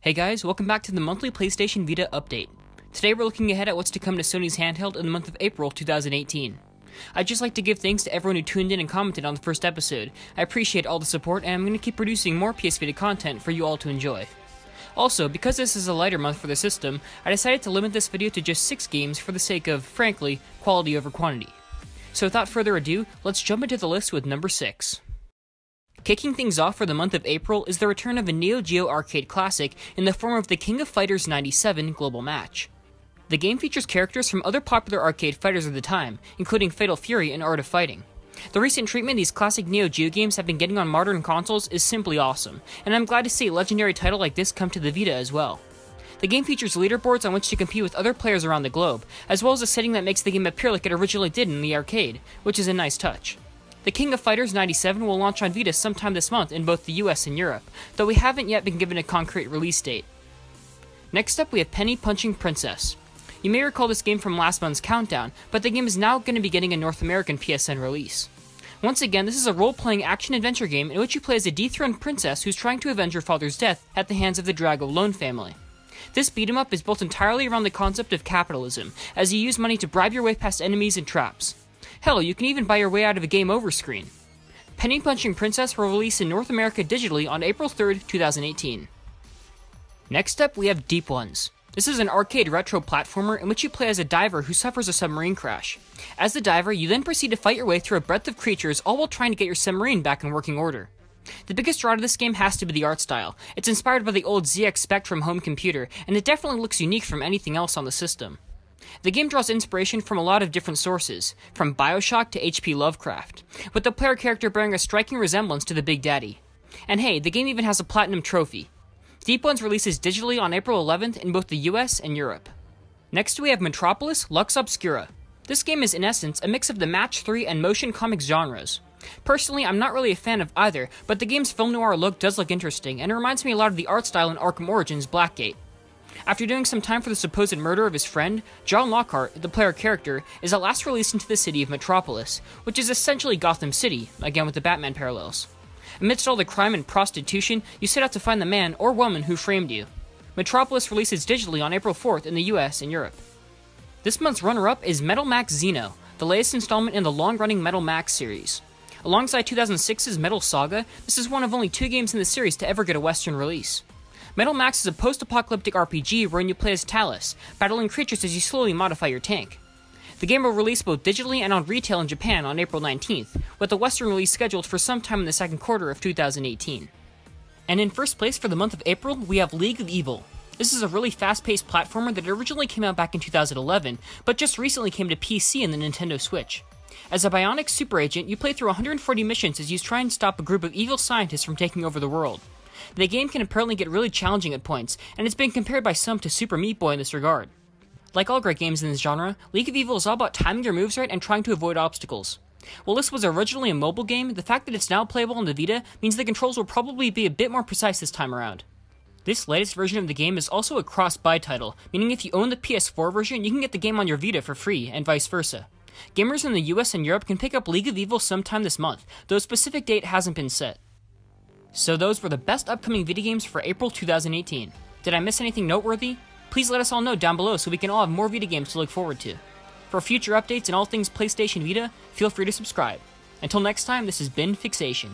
Hey guys, welcome back to the monthly PlayStation Vita update. Today we're looking ahead at what's to come to Sony's handheld in the month of April 2018. I'd just like to give thanks to everyone who tuned in and commented on the first episode. I appreciate all the support, and I'm going to keep producing more PS Vita content for you all to enjoy. Also, because this is a lighter month for the system, I decided to limit this video to just 6 games for the sake of, frankly, quality over quantity. So without further ado, let's jump into the list with number 6. Kicking things off for the month of April is the return of a Neo Geo arcade classic in the form of the King of Fighters 97 Global Match. The game features characters from other popular arcade fighters of the time, including Fatal Fury and Art of Fighting. The recent treatment these classic Neo Geo games have been getting on modern consoles is simply awesome, and I'm glad to see a legendary title like this come to the Vita as well. The game features leaderboards on which to compete with other players around the globe, as well as a setting that makes the game appear like it originally did in the arcade, which is a nice touch. The King of Fighters 97 will launch on Vita sometime this month in both the US and Europe, though we haven't yet been given a concrete release date. Next up, we have Penny Punching Princess. You may recall this game from last month's countdown, but the game is now going to be getting a North American PSN release. Once again, this is a role-playing action-adventure game in which you play as a dethroned princess who's trying to avenge her father's death at the hands of the Drago Lone family. This beat-em-up is built entirely around the concept of capitalism, as you use money to bribe your way past enemies and traps. Hell, you can even buy your way out of a game over screen. Penny Punching Princess will release in North America digitally on April 3rd, 2018. Next up, we have Deep Ones. This is an arcade retro platformer in which you play as a diver who suffers a submarine crash. As the diver, you then proceed to fight your way through a breadth of creatures, all while trying to get your submarine back in working order. The biggest draw to this game has to be the art style. It's inspired by the old ZX Spectrum home computer, and it definitely looks unique from anything else on the system. The game draws inspiration from a lot of different sources, from BioShock to H.P. Lovecraft, with the player character bearing a striking resemblance to the Big Daddy. And hey, the game even has a platinum trophy. Deep Ones releases digitally on April 11th in both the US and Europe. Next we have Metropolis Lux Obscura. This game is in essence a mix of the Match 3 and motion comics genres. Personally, I'm not really a fan of either, but the game's film noir look does look interesting, and it reminds me a lot of the art style in Arkham Origins Blackgate. After doing some time for the supposed murder of his friend, John Lockhart, the player character, is at last released into the city of Metropolis, which is essentially Gotham City, again with the Batman parallels. Amidst all the crime and prostitution, you set out to find the man or woman who framed you. Metropolis releases digitally on April 4th in the US and Europe. This month's runner-up is Metal Max Xeno, the latest installment in the long-running Metal Max series. Alongside 2006's Metal Saga, this is one of only 2 games in the series to ever get a Western release. Metal Max is a post-apocalyptic RPG wherein you play as Talus, battling creatures as you slowly modify your tank. The game will release both digitally and on retail in Japan on April 19th, with a Western release scheduled for sometime in the second quarter of 2018. And in first place for the month of April, we have League of Evil. This is a really fast-paced platformer that originally came out back in 2011, but just recently came to PC and the Nintendo Switch. As a bionic super agent, you play through 140 missions as you try and stop a group of evil scientists from taking over the world. The game can apparently get really challenging at points, and it's been compared by some to Super Meat Boy in this regard. Like all great games in this genre, League of Evil is all about timing your moves right and trying to avoid obstacles. While this was originally a mobile game, the fact that it's now playable on the Vita means the controls will probably be a bit more precise this time around. This latest version of the game is also a cross-buy title, meaning if you own the PS4 version, you can get the game on your Vita for free, and vice versa. Gamers in the US and Europe can pick up League of Evil sometime this month, though a specific date hasn't been set. So those were the best upcoming video games for April 2018. Did I miss anything noteworthy? Please let us all know down below so we can all have more video games to look forward to. For future updates and all things PlayStation Vita, feel free to subscribe. Until next time, this has been Fixation.